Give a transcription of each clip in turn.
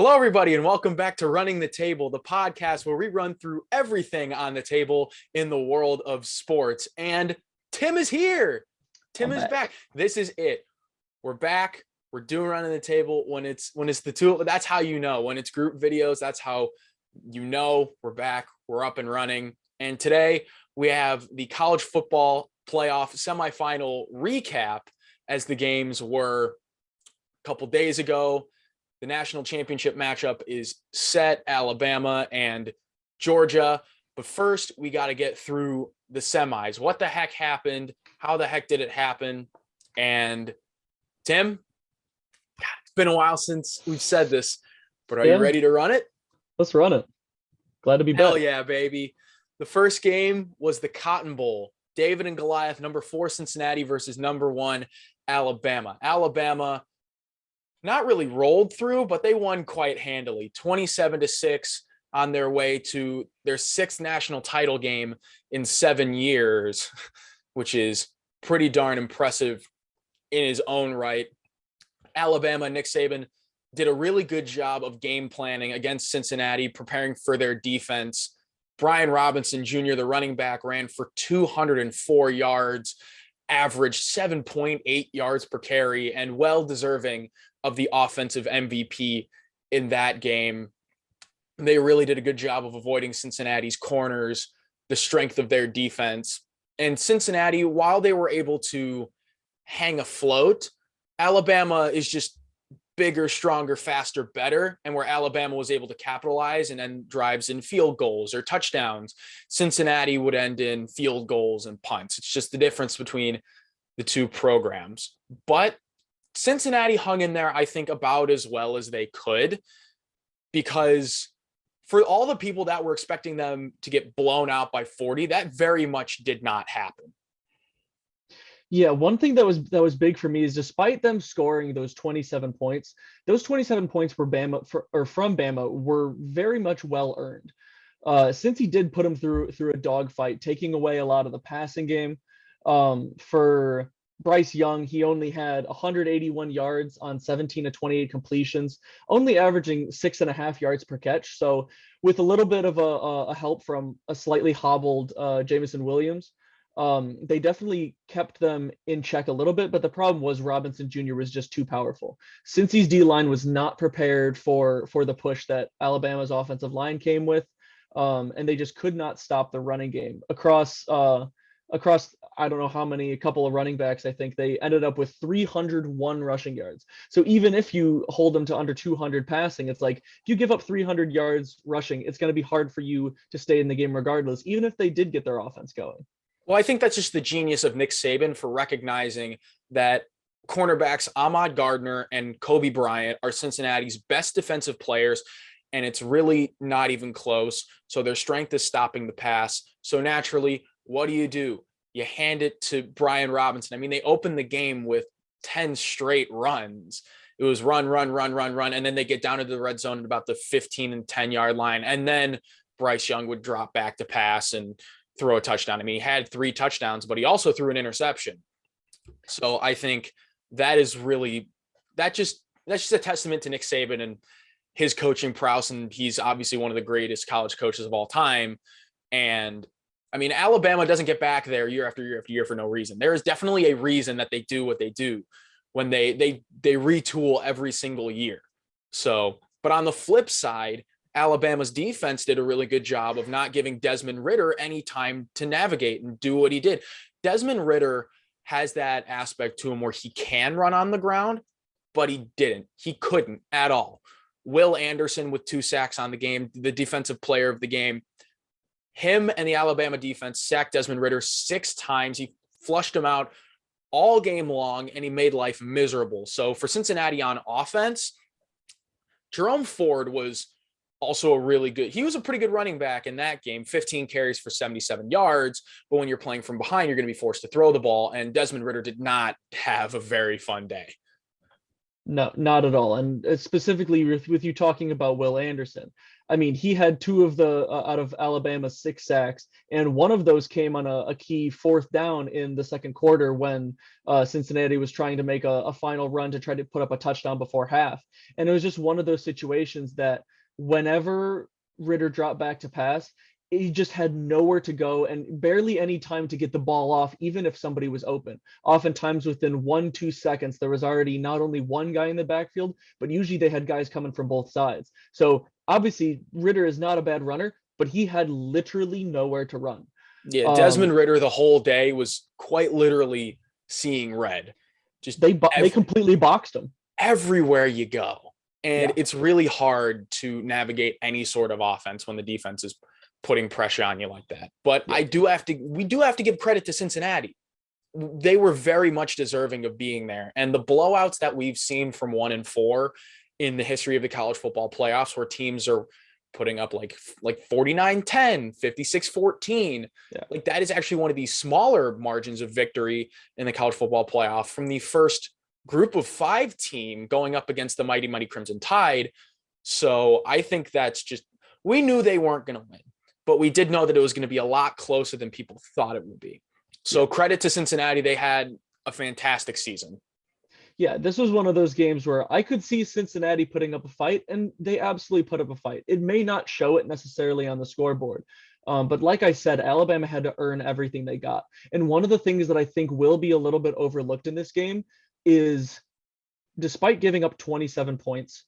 Hello, everybody, and welcome back to Running the Table, the podcast where we run through everything on the table in the world of sports. And Tim is here. Tim I'm is back. back. This is it. We're back. We're doing Running the Table when it's the two. That's how you know. When it's group videos, that's how you know we're back. We're up and running. And today we have the College Football Playoff Semifinal recap as the games were a couple days ago. The national championship matchup is set, Alabama and Georgia. But first, we got to get through the semis. What the heck happened? How the heck did it happen? And Tim, it's been a while since we've said this, but are you ready to run it? Let's run it. Glad to be Hell back. yeah, baby. The first game was the Cotton Bowl. David and Goliath, number 4 Cincinnati versus number 1 Alabama. Alabama not really rolled through, but they won quite handily, 27-6 on their way to their 6th national title game in 7 years, which is pretty darn impressive in his own right. Alabama, Nick Saban did a really good job of game planning against Cincinnati, preparing for their defense. Brian Robinson Jr., the running back, ran for 204 yards, averaged 7.8 yards per carry, and well deserving of the offensive MVP in that game. They really did a good job of avoiding Cincinnati's corners, the strength of their defense. And Cincinnati, while they were able to hang afloat, Alabama is just bigger, stronger, faster, better. And where Alabama was able to capitalize and end drives in field goals or touchdowns, Cincinnati would end in field goals and punts. It's just the difference between the two programs. But Cincinnati hung in there, I think, about as well as they could, because for all the people that were expecting them to get blown out by 40, that very much did not happen. Yeah, one thing that was big for me is despite them scoring those 27 points, those 27 points from Bama were very much well earned. Since he did put them through a dogfight, taking away a lot of the passing game. For Bryce Young, he only had 181 yards on 17 to 28 completions, only averaging 6.5 yards per catch. So with a little bit of a help from a slightly hobbled Jamison Williams, they definitely kept them in check a little bit. But the problem was Robinson Jr. was just too powerful. Cincy's D-line was not prepared for the push that Alabama's offensive line came with, and they just could not stop the running game across I don't know how many, a couple of running backs. I think they ended up with 301 rushing yards. So even if you hold them to under 200 passing, it's like if you give up 300 yards rushing, it's going to be hard for you to stay in the game regardless, even if they did get their offense going. Well, I think that's just the genius of Nick Saban for recognizing that cornerbacks Ahmad Gardner and Kobe Bryant are Cincinnati's best defensive players, and it's really not even close. So their strength is stopping the pass. So naturally, what do? You hand it to Brian Robinson. I mean, they opened the game with 10 straight runs. It was run, and then they get down into the red zone at about the 15 and 10-yard line, and then Bryce Young would drop back to pass and throw a touchdown. I mean, he had 3 touchdowns, but he also threw an interception. So I think that's just a testament to Nick Saban and his coaching prowess, and he's obviously one of the greatest college coaches of all time. And I mean, Alabama doesn't get back there year after year after year for no reason. There is definitely a reason that they do what they do when they retool every single year. So, but on the flip side, Alabama's defense did a really good job of not giving Desmond Ridder any time to navigate and do what he did. Desmond Ridder has that aspect to him where he can run on the ground, but he didn't. He couldn't at all. Will Anderson with 2 sacks on the game, the defensive player of the game. Him and the Alabama defense sacked Desmond Ridder 6 times. He flushed him out all game long, and he made life miserable. So for Cincinnati on offense, Jerome Ford was also he was a pretty good running back in that game, 15 carries for 77 yards. But when you're playing from behind, you're going to be forced to throw the ball. And Desmond Ridder did not have a very fun day. No, not at all. And specifically with you talking about Will Anderson, I mean, he had two of the out of Alabama's 6 sacks, and one of those came on a key fourth down in the second quarter when Cincinnati was trying to make a final run to try to put up a touchdown before half. And it was just one of those situations that whenever Ritter dropped back to pass, he just had nowhere to go and barely any time to get the ball off, even if somebody was open. Oftentimes, within 1-2 seconds, there was already not only one guy in the backfield, but usually they had guys coming from both sides. So obviously, Ritter is not a bad runner, but he had literally nowhere to run. Yeah, Desmond Um, Ritter the whole day was quite literally seeing red. Just they completely boxed him. everywhere you go. And Yeah, it's really hard to navigate any sort of offense when the defense is putting pressure on you like that. But yeah, we do have to give credit to Cincinnati. They were very much deserving of being there. And the blowouts that we've seen from 1-4 in the history of the college football playoffs, where teams are putting up like 49-10, 56-14, yeah. like that is actually one of these smaller margins of victory in the college football playoff from the first group of 5 team going up against the mighty Crimson Tide. So I think that's just, we knew they weren't going to win, but we did know that it was going to be a lot closer than people thought it would be. So Yeah. credit to Cincinnati. They had a fantastic season. Yeah, this was one of those games where I could see Cincinnati putting up a fight, and they absolutely put up a fight. It may not show it necessarily on the scoreboard, but like I said, Alabama had to earn everything they got. And one of the things that I think will be a little bit overlooked in this game is, despite giving up 27 points,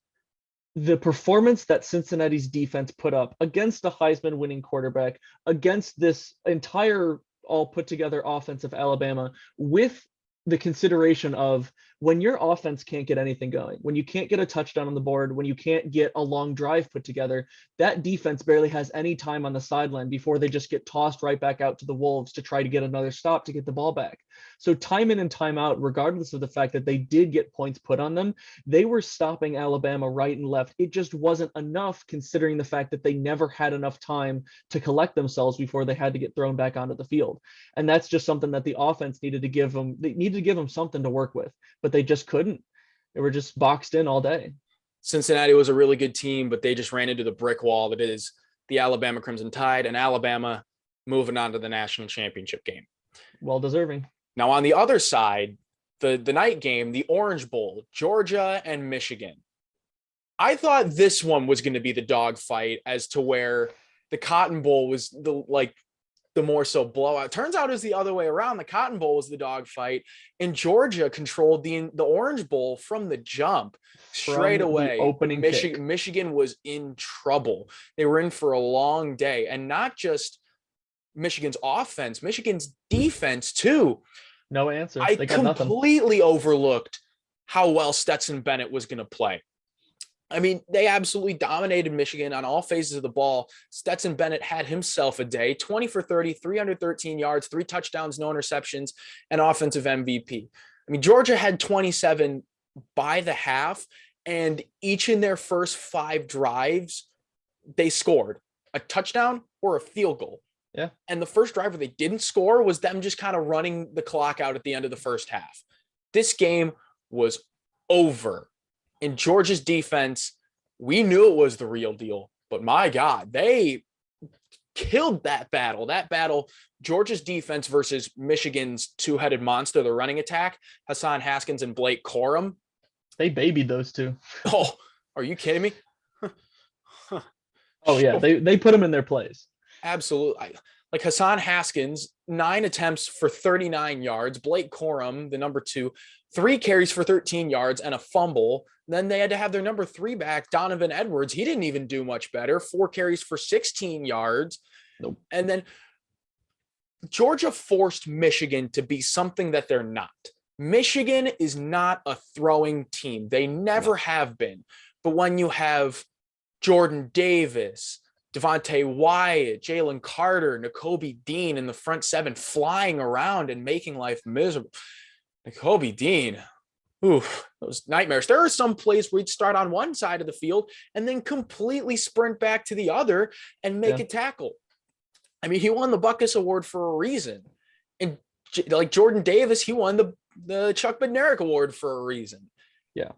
the performance that Cincinnati's defense put up against a Heisman winning quarterback, against this entire all put together offense of Alabama, with the consideration of when your offense can't get anything going, when you can't get a touchdown on the board, when you can't get a long drive put together, that defense barely has any time on the sideline before they just get tossed right back out to the Wolves to try to get another stop to get the ball back. So time in and time out, regardless of the fact that they did get points put on them, they were stopping Alabama right and left. It just wasn't enough considering the fact that they never had enough time to collect themselves before they had to get thrown back onto the field. And that's just something that the offense needed to give them. They needed to give them something to work with, but they just couldn't. They were just boxed in all day. Cincinnati was a really good team, but they just ran into the brick wall that is the Alabama Crimson Tide, and Alabama moving on to the national championship game. Well deserving. Now, on the other side, the night game, the Orange Bowl, Georgia and Michigan. I thought this one was going to be the dogfight as to where the Cotton Bowl was the more so blowout. Turns out it was the other way around. The Cotton Bowl was the dogfight, and Georgia controlled the Orange Bowl from the jump straight From the away. opening kick. Michigan was in trouble. They were in for a long day, and not just Michigan's offense, Michigan's defense too. No answer. I They got nothing. completely overlooked how well Stetson Bennett was going to play. I mean, they absolutely dominated Michigan on all phases of the ball. Stetson Bennett had himself a day, 20 for 30, 313 yards, 3 touchdowns, no interceptions, and offensive MVP. I mean, Georgia had 27 by the half, and each in their first 5 drives, they scored a touchdown or a field goal. Yeah. And the first drive where they didn't score was them just kind of running the clock out at the end of the first half. This game was over. In Georgia's defense, we knew it was the real deal, but my God, they killed that battle. That battle, Georgia's defense versus Michigan's 2-headed monster, the running attack, Hassan Haskins and Blake Corum. They babied those two. Oh, are you kidding me? Oh yeah, they put them in their place. Absolutely. Like Hassan Haskins, 9 attempts for 39 yards. Blake Corum, the number 2, 3 carries for 13 yards and a fumble. Then they had to have their number 3 back, Donovan Edwards. He didn't even do much better. 4 carries for 16 yards. Nope. And then Georgia forced Michigan to be something that they're not. Michigan is not a throwing team. They never have been. But when you have Jordan Davis, Devontae Wyatt, Jalen Carter, Nakobe Dean in the front 7 flying around and making life miserable. Nakobe Dean, oof, those nightmares. There are some plays where he'd start on one side of the field and then completely sprint back to the other and make a tackle. I mean, he won the Buckus Award for a reason. And like Jordan Davis, he won the Chuck Bednarik Award for a reason. Yeah.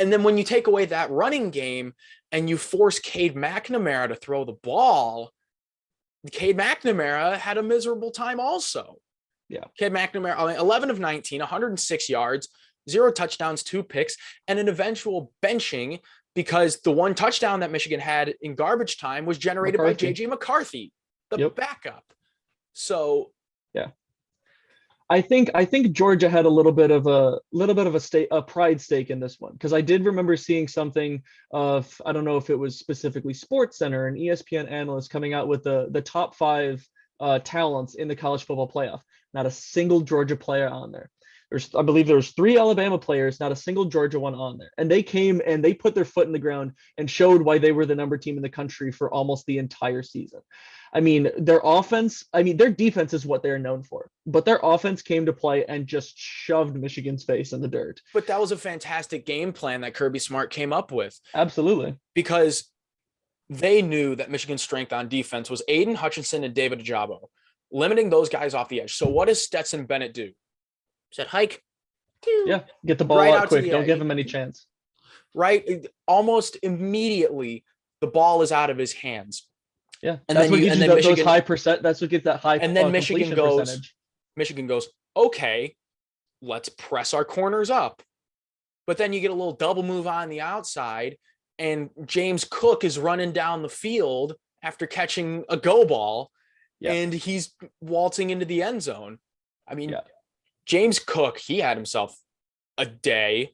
And then when you take away that running game and you force Cade McNamara to throw the ball, Cade McNamara had a miserable time also. Yeah. Cade McNamara, 11 of 19, 106 yards, 0 touchdowns, 2 picks, and an eventual benching because the one touchdown that Michigan had in garbage time was generated by JJ McCarthy, the backup. So yeah. I think Georgia had a little bit of a pride stake in this one, because I did remember seeing something of, I don't know if it was specifically Sports Center, an ESPN analyst coming out with the top 5 talents in the college football playoff. Not a single Georgia player on there. I believe there was 3 Alabama players, not a single Georgia one on there. And they came and they put their foot in the ground and showed why they were the number team in the country for almost the entire season. I mean, their defense is what they're known for, but their offense came to play and just shoved Michigan's face in the dirt. But that was a fantastic game plan that Kirby Smart came up with. Absolutely. Because they knew that Michigan's strength on defense was Aiden Hutchinson and David Ajabo, limiting those guys off the edge. So what does Stetson Bennett do? Said hike. Yeah, get the ball right out quick. Don't give him any chance. Right, almost immediately the ball is out of his hands. Yeah, and that's what gives you those high percent. That's what gets that high. And then Michigan goes, okay, let's press our corners up. But then you get a little double move on the outside, and James Cook is running down the field after catching a go ball, and he's waltzing into the end zone. I mean, James Cook, he had himself a day.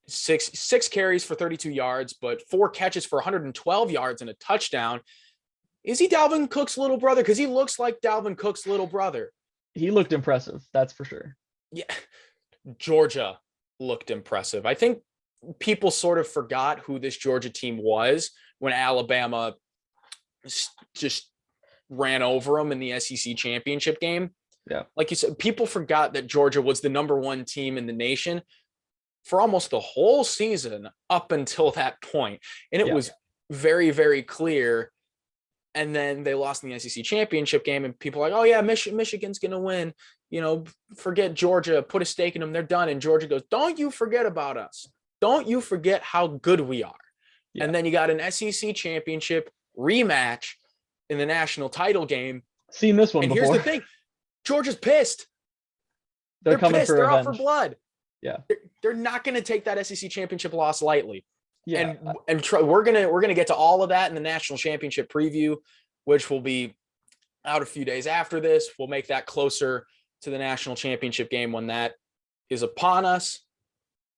Six carries for 32 yards, but 4 catches for 112 yards and a touchdown. Is he Dalvin Cook's little brother? Because he looks like Dalvin Cook's little brother. He looked impressive, that's for sure. Yeah, Georgia looked impressive. I think people sort of forgot who this Georgia team was when Alabama just ran over them in the SEC championship game. Yeah. Like you said, people forgot that Georgia was the number 1 team in the nation for almost the whole season up until that point. And it was very, very clear. And then they lost in the SEC championship game, and people are like, oh yeah, Michigan's going to win. You know, forget Georgia, put a stake in them. They're done. And Georgia goes, don't you forget about us. Don't you forget how good we are. Yeah. And then you got an SEC championship rematch in the national title game. Seen this one before. Here's the thing. Georgia's pissed. They're coming pissed. For They're revenge. out for blood. Yeah. They're not going to take that SEC championship loss lightly. Yeah. We're gonna get to all of that in the national championship preview, which will be out a few days after this. We'll make that closer to the national championship game when that is upon us.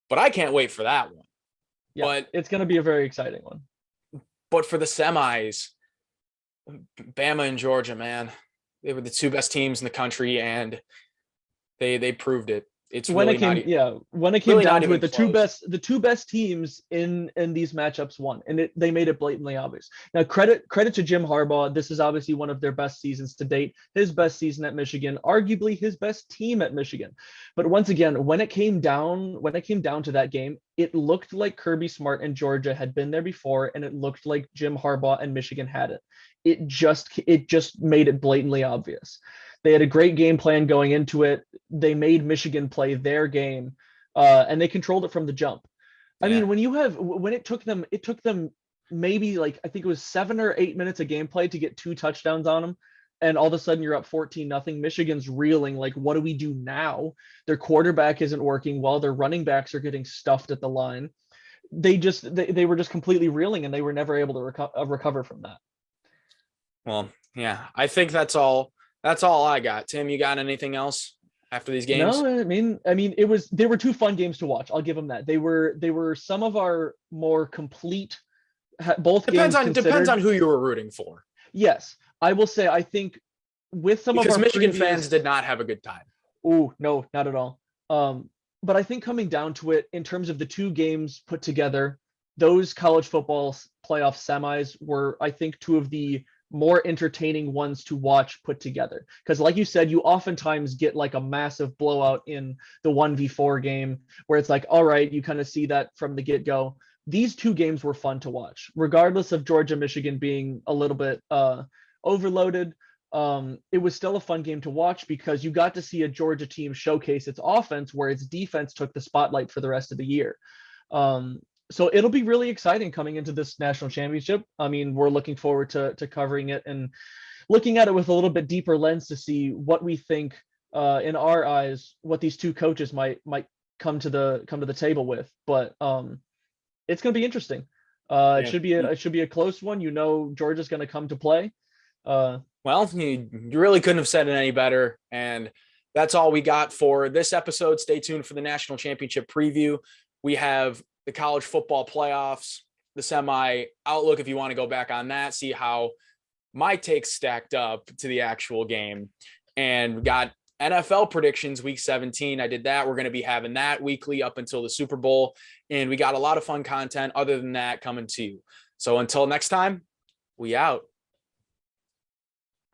But I can't wait for that one. Yeah, but it's gonna be a very exciting one. But for the semis, Bama and Georgia, man, they were the 2 best teams in the country, and they proved it. It's when really when it came down to it, the two best teams in these matchups won, and they made it blatantly obvious. Now, credit to Jim Harbaugh. This is obviously one of their best seasons to date. His best season at Michigan, arguably his best team at Michigan. But once again, when it came down to that game, it looked like Kirby Smart and Georgia had been there before, and it looked like Jim Harbaugh and Michigan had it. It just made it blatantly obvious. They had a great game plan going into it. They made Michigan play their game, and they controlled it from the jump. I mean, when it took them maybe like, I think it was 7 or 8 minutes of gameplay to get 2 touchdowns on them, and all of a sudden you're up 14-0. Michigan's reeling, like, what do we do now? Their quarterback isn't working well. Their running backs are getting stuffed at the line. They were just completely reeling, and they were never able to recover from that. Well, yeah, I think that's all I got. Tim, you got anything else after these games? No, I mean, they were 2 fun games to watch. I'll give them that. They were some of our more complete. Both depends on who you were rooting for. Yes, I will say I think with some because of our Michigan fans did not have a good time. Oh no, not at all. But I think coming down to it, in terms of the 2 games put together, those college football playoff semis were, I think, 2 of the more entertaining ones to watch put together. Because like you said, you oftentimes get like a massive blowout in the 1v4 game where it's like, all right, you kind of see that from the get-go. These 2 games were fun to watch, regardless of Georgia, Michigan being a little bit overloaded. It was still a fun game to watch because you got to see a Georgia team showcase its offense where its defense took the spotlight for the rest of the year. So it'll be really exciting coming into this national championship. I mean, we're looking forward to covering it and looking at it with a little bit deeper lens to see what we think, in our eyes, what these two coaches might come to the table with. But it's going to be interesting. It Yeah. should be a close one. Georgia's going to come to play. Well, you really couldn't have said it any better. And that's all we got for this episode. Stay tuned for the national championship preview. We have the college football playoffs, the semi outlook. If you want to go back on that, see how my takes stacked up to the actual game. And we got NFL predictions week 17. I did that. We're going to be having that weekly up until the Super Bowl. And we got a lot of fun content other than that coming to you. So until next time, we out.